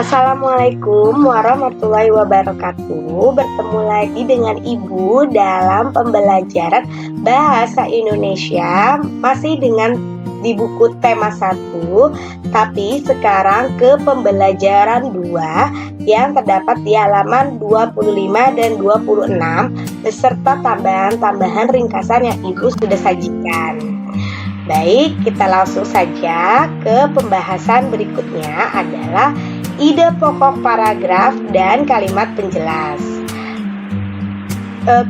Assalamualaikum warahmatullahi wabarakatuh. Bertemu lagi dengan Ibu dalam pembelajaran Bahasa Indonesia, masih dengan di buku tema 1, tapi sekarang ke pembelajaran 2 yang terdapat di halaman 25 dan 26 beserta tambahan-tambahan ringkasan yang Ibu sudah sajikan. Baik, kita langsung saja ke pembahasan berikutnya adalah ide pokok paragraf dan kalimat penjelas.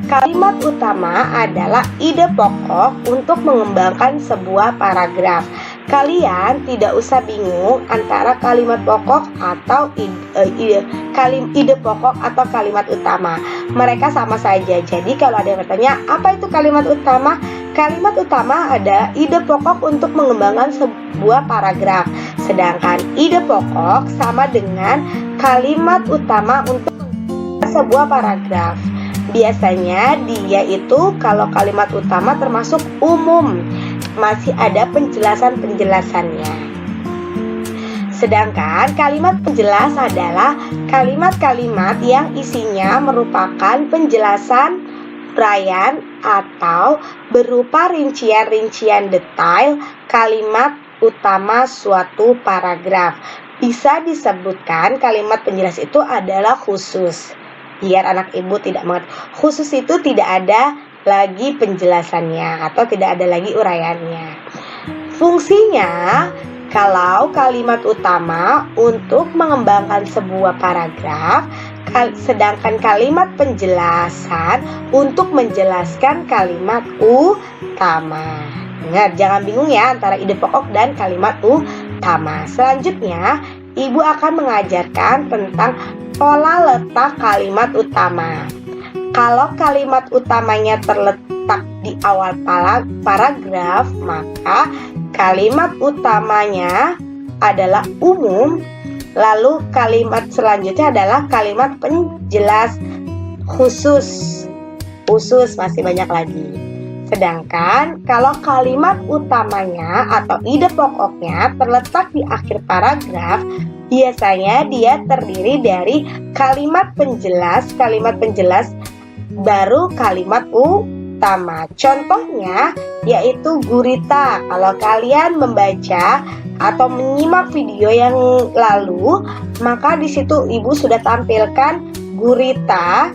Kalimat utama adalah ide pokok untuk mengembangkan sebuah paragraf. Kalian tidak usah bingung antara kalimat pokok atau ide pokok atau kalimat utama. Mereka sama saja. Jadi kalau ada yang bertanya, apa itu kalimat utama? Kalimat utama ada ide pokok untuk mengembangkan sebuah paragraf. Sedangkan ide pokok sama dengan kalimat utama untuk sebuah paragraf. Biasanya dia itu kalau kalimat utama termasuk umum, masih ada penjelasan-penjelasannya. Sedangkan kalimat penjelas adalah kalimat-kalimat yang isinya merupakan penjelasan uraian atau berupa rincian-rincian detail kalimat utama suatu paragraf. Bisa disebutkan kalimat penjelas itu adalah khusus. Biar anak ibu tidak mengerti, khusus itu tidak ada lagi penjelasannya atau tidak ada lagi uraiannya. Fungsinya, kalau kalimat utama untuk mengembangkan sebuah paragraf, sedangkan kalimat penjelasan untuk menjelaskan kalimat utama. Ingat, jangan bingung ya antara ide pokok dan kalimat utama. Selanjutnya, Ibu akan mengajarkan tentang pola letak kalimat utama. Kalau kalimat utamanya terletak di awal paragraf, maka kalimat utamanya adalah umum. Lalu kalimat selanjutnya adalah kalimat penjelas khusus. Khusus masih banyak lagi. Sedangkan kalau kalimat utamanya atau ide pokoknya terletak di akhir paragraf, biasanya dia terdiri dari kalimat penjelas baru kalimat utama. Contohnya yaitu gurita. Kalau kalian membaca atau menyimak video yang lalu, maka di situ Ibu sudah tampilkan gurita.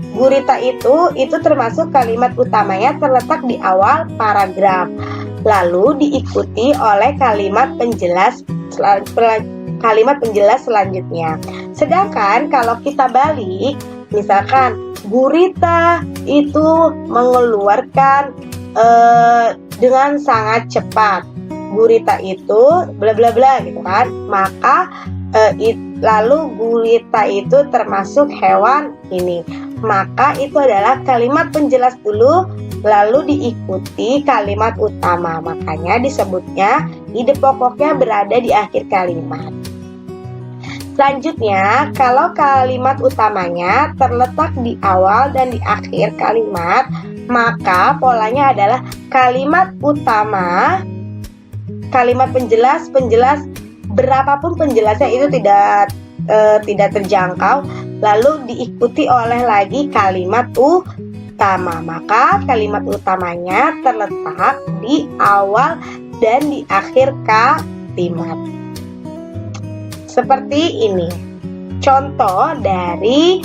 Gurita itu termasuk kalimat utamanya terletak di awal paragraf. Lalu diikuti oleh kalimat penjelas selanjutnya. Sedangkan kalau kita balik, misalkan gurita itu mengeluarkan dengan sangat cepat. Gurita itu bla bla bla gitu kan. Maka lalu gurita itu termasuk hewan ini. Maka itu adalah kalimat penjelas dulu, lalu diikuti kalimat utama. Makanya disebutnya ide pokoknya berada di akhir kalimat. Selanjutnya, kalau kalimat utamanya terletak di awal dan di akhir kalimat, maka polanya adalah kalimat utama, kalimat penjelas, berapapun penjelasnya itu tidak terjangkau, lalu diikuti oleh lagi kalimat utama. Maka kalimat utamanya terletak di awal dan di akhir kalimat. Seperti ini. Contoh dari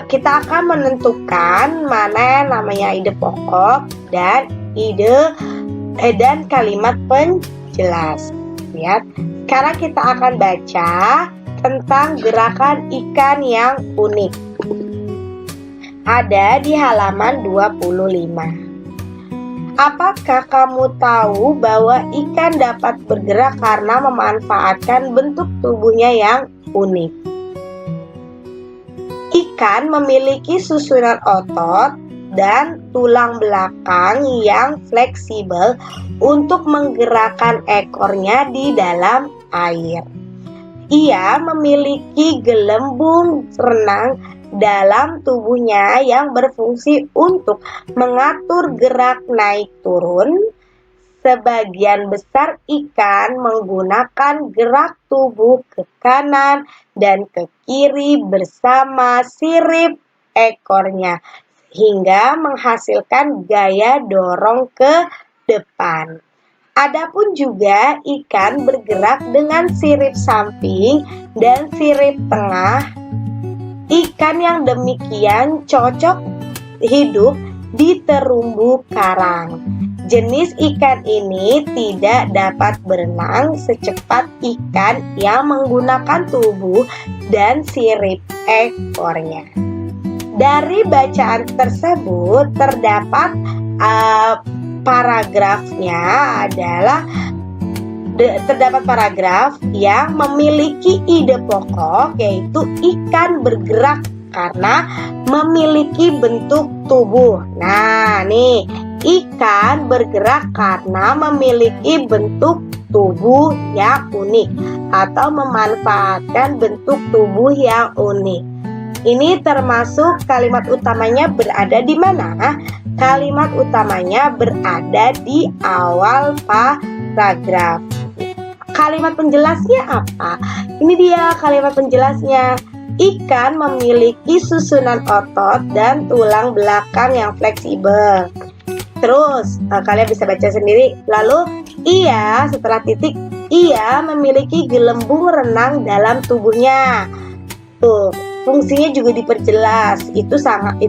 kita akan menentukan mana yang namanya ide pokok dan kalimat penjelas. Lihat. Sekarang kita akan baca tentang gerakan ikan yang unik. Ada di halaman 25. Apakah kamu tahu bahwa ikan dapat bergerak karena memanfaatkan bentuk tubuhnya yang unik? Ikan memiliki susunan otot dan tulang belakang yang fleksibel untuk menggerakkan ekornya di dalam air. Ia memiliki gelembung renang dalam tubuhnya yang berfungsi untuk mengatur gerak naik turun Sebagian besar ikan menggunakan gerak tubuh ke kanan dan ke kiri bersama sirip ekornya, hingga menghasilkan gaya dorong ke depan. Adapun juga ikan bergerak dengan sirip samping dan sirip tengah. Ikan yang demikian cocok hidup di terumbu karang. Jenis ikan ini tidak dapat berenang secepat ikan yang menggunakan tubuh dan sirip ekornya. Dari bacaan tersebut terdapat terdapat paragraf yang memiliki ide pokok, yaitu ikan bergerak karena memiliki bentuk tubuh. Nah, nih, ikan bergerak karena memiliki bentuk tubuh yang unik atau memanfaatkan bentuk tubuh yang unik. Ini termasuk kalimat utamanya berada di mana? Kalimat utamanya berada di awal paragraf. Kalimat penjelasnya apa? Ini dia kalimat penjelasnya. Ikan memiliki susunan otot dan tulang belakang yang fleksibel. Terus, kalian bisa baca sendiri. Lalu, setelah titik, ia memiliki gelembung renang dalam tubuhnya. Tuh, fungsinya juga diperjelas. Itu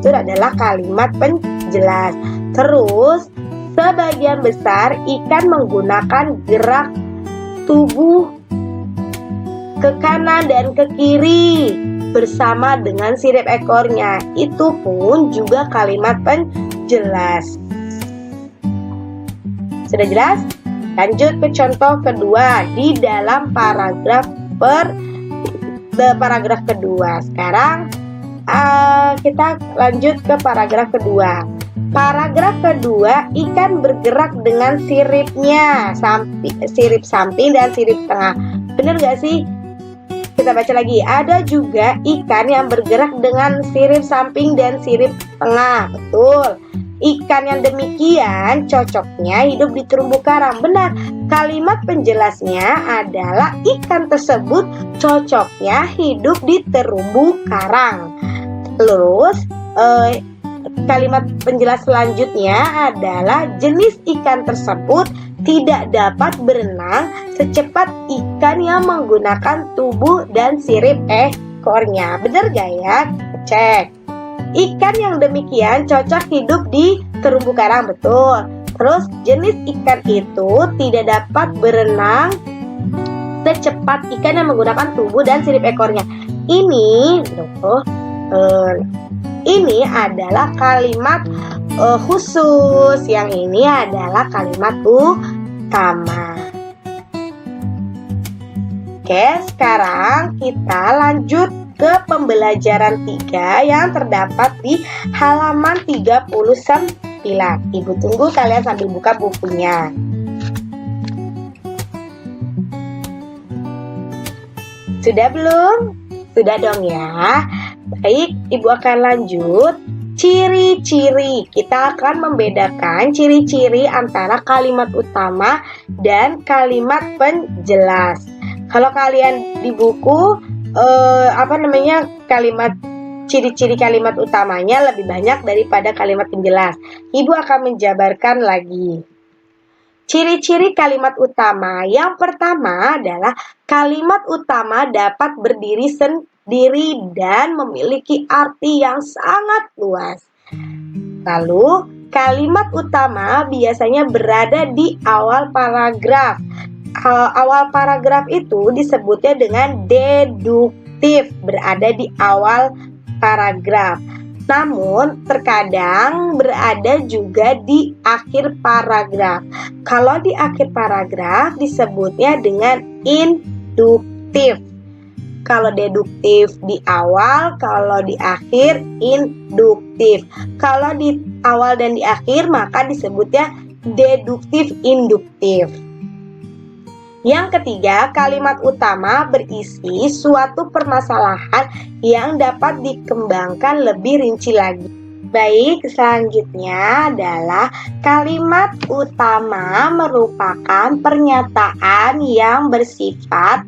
adalah kalimat penjelas. Terus, sebagian besar ikan menggunakan gerak tubuh ke kanan dan ke kiri bersama dengan sirip ekornya. Itu pun juga kalimat penjelas. Sudah jelas? Lanjut ke contoh kedua di dalam paragraf kedua. Sekarang kita lanjut ke paragraf kedua. Paragraf kedua, ikan bergerak dengan siripnya, sirip samping dan sirip tengah. Benar gak sih? Kita baca lagi. Ada juga ikan yang bergerak dengan sirip samping dan sirip tengah. Betul. Ikan yang demikian cocoknya hidup di terumbu karang. Benar. Kalimat penjelasnya adalah ikan tersebut cocoknya hidup di terumbu karang. Terus kalimat penjelas selanjutnya adalah jenis ikan tersebut tidak dapat berenang secepat ikan yang menggunakan tubuh dan sirip ekornya. Benar gak ya? Cek. Ikan yang demikian cocok hidup di terumbu karang. Betul. Terus jenis ikan itu tidak dapat berenang secepat ikan yang menggunakan tubuh dan sirip ekornya. Ini adalah kalimat khusus. Yang ini adalah kalimat utama. Oke, sekarang kita lanjut ke pembelajaran 3 yang terdapat di halaman 39. Ibu tunggu kalian sambil buka bukunya. Sudah belum? Sudah dong ya. Baik, Ibu akan lanjut. Ciri-ciri. Kita akan membedakan ciri-ciri antara kalimat utama dan kalimat penjelas. Kalau kalian di buku kalimat ciri-ciri kalimat utamanya lebih banyak daripada kalimat penjelas. Ibu akan menjabarkan lagi. Ciri-ciri kalimat utama. Yang pertama adalah kalimat utama dapat berdiri sendiri dan memiliki arti yang sangat luas. Lalu, kalimat utama biasanya berada di awal paragraf. Awal paragraf itu disebutnya dengan deduktif, berada di awal paragraf. Namun, terkadang berada juga di akhir paragraf. Kalau di akhir paragraf disebutnya dengan induktif. Kalau deduktif di awal, kalau di akhir induktif. Kalau di awal dan di akhir maka disebutnya deduktif induktif. Yang ketiga, kalimat utama berisi suatu permasalahan yang dapat dikembangkan lebih rinci lagi. Baik, selanjutnya adalah kalimat utama merupakan pernyataan yang bersifat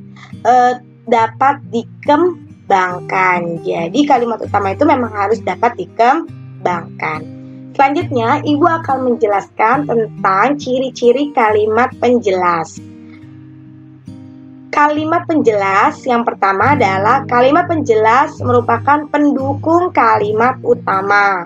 dapat dikembangkan. Jadi kalimat utama itu memang harus dapat dikembangkan. Selanjutnya, Ibu akan menjelaskan tentang ciri-ciri kalimat penjelas. Kalimat penjelas yang pertama adalah kalimat penjelas merupakan pendukung kalimat utama.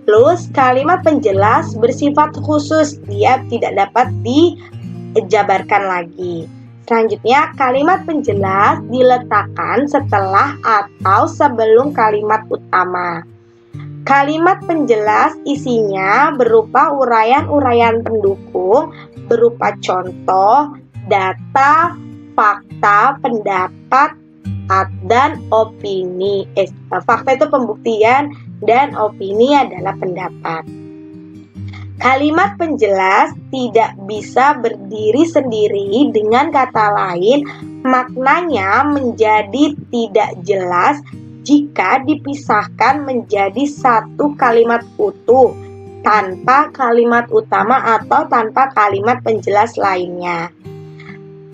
Terus kalimat penjelas bersifat khusus, dia tidak dapat dijabarkan lagi. Selanjutnya, kalimat penjelas diletakkan setelah atau sebelum kalimat utama. Kalimat penjelas isinya berupa uraian-uraian pendukung, berupa contoh, data, fakta, pendapat, dan opini. Fakta itu pembuktian dan opini adalah pendapat. Kalimat penjelas tidak bisa berdiri sendiri, dengan kata lain, maknanya menjadi tidak jelas jika dipisahkan menjadi satu kalimat utuh tanpa kalimat utama atau tanpa kalimat penjelas lainnya.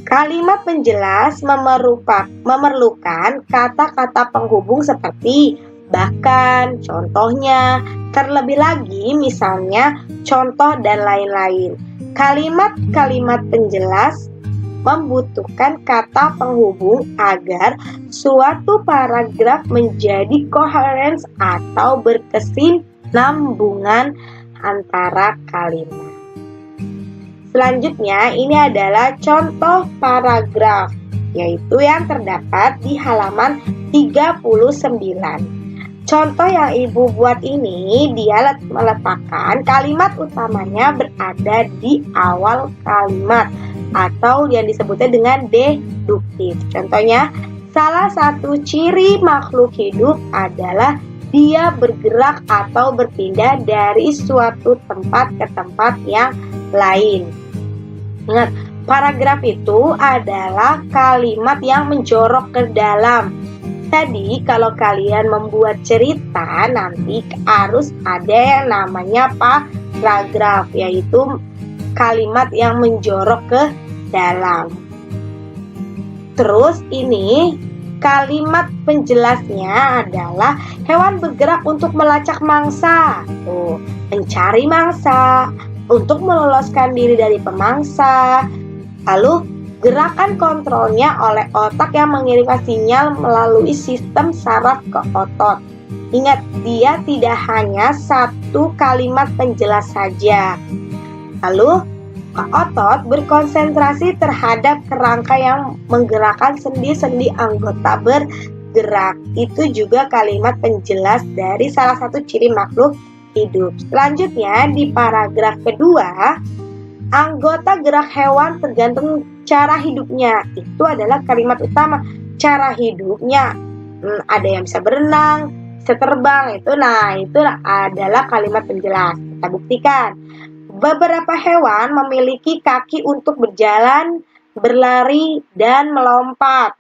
Kalimat penjelas memerlukan kata-kata penghubung seperti bahkan, contohnya, terlebih lagi misalnya, contoh, dan lain-lain. Kalimat-kalimat penjelas membutuhkan kata penghubung agar suatu paragraf menjadi koheren atau berkesinambungan antara kalimat. Selanjutnya, ini adalah contoh paragraf, yaitu yang terdapat di halaman 39. Contoh yang Ibu buat ini, dia meletakkan kalimat utamanya berada di awal kalimat atau yang disebutnya dengan deduktif. Contohnya, salah satu ciri makhluk hidup adalah dia bergerak atau berpindah dari suatu tempat ke tempat yang lain. Ingat, paragraf itu adalah kalimat yang menjorok ke dalam. Jadi, kalau kalian membuat cerita, nanti harus ada yang namanya paragraf, yaitu kalimat yang menjorok ke dalam. Terus ini kalimat penjelasnya adalah hewan bergerak untuk melacak mangsa, mencari mangsa, untuk meloloskan diri dari pemangsa. Lalu gerakan kontrolnya oleh otak yang mengirimkan sinyal melalui sistem saraf ke otot. Ingat, dia tidak hanya satu kalimat penjelas saja. Lalu otot berkonsentrasi terhadap kerangka yang menggerakkan sendi-sendi anggota bergerak. Itu juga kalimat penjelas dari salah satu ciri makhluk hidup. Selanjutnya, di paragraf kedua, anggota gerak hewan tergantung cara hidupnya. Itu adalah kalimat utama. Cara hidupnya, ada yang bisa berenang, bisa terbang. Itu adalah kalimat penjelas. Kita buktikan. Beberapa hewan memiliki kaki untuk berjalan, berlari, dan melompat.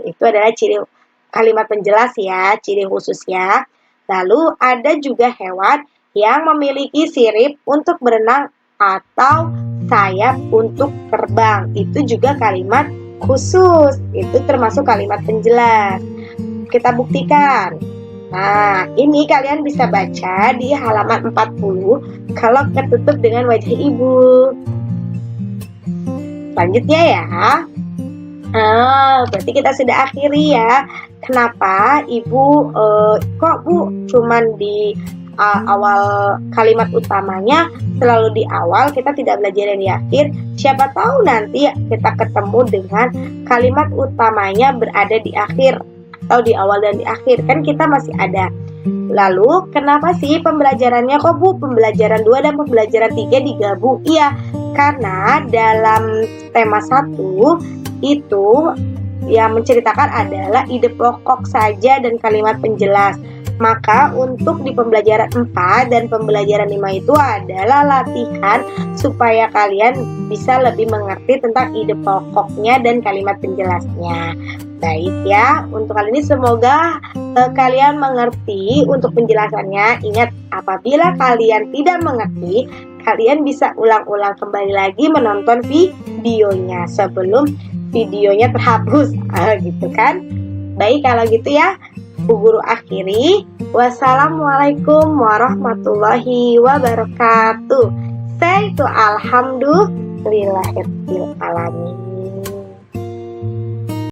Itu adalah ciri kalimat penjelas ya, ciri khususnya. Lalu ada juga hewan yang memiliki sirip untuk berenang atau sayap untuk terbang. Itu juga kalimat khusus. Itu termasuk kalimat penjelas. Kita buktikan. Nah, ini kalian bisa baca di halaman 40 kalau ketutup dengan wajah Ibu. Selanjutnya ya. Berarti kita sudah akhiri ya. Kenapa Ibu kok Bu cuman di awal kalimat utamanya selalu di awal, kita tidak belajar yang di akhir? Siapa tahu nanti kita ketemu dengan kalimat utamanya berada di akhir atau di awal dan di akhir, kan kita masih ada. Lalu kenapa sih pembelajarannya kok Bu pembelajaran 2 dan pembelajaran 3 digabung? Iya, karena dalam tema 1 itu yang menceritakan adalah ide pokok saja dan kalimat penjelas. Maka untuk di pembelajaran 4 dan pembelajaran 5 itu adalah latihan supaya kalian bisa lebih mengerti tentang ide pokoknya dan kalimat penjelasnya. Baik ya, untuk kali ini semoga kalian mengerti untuk penjelasannya. Ingat, apabila kalian tidak mengerti, kalian bisa ulang-ulang kembali lagi menonton videonya sebelum videonya terhapus, gitu kan. Baik, kalau gitu ya, Bu Guru akhiri. Wassalamualaikum warahmatullahi wabarakatuh. Saya itu alhamdulillahirabbil alamin.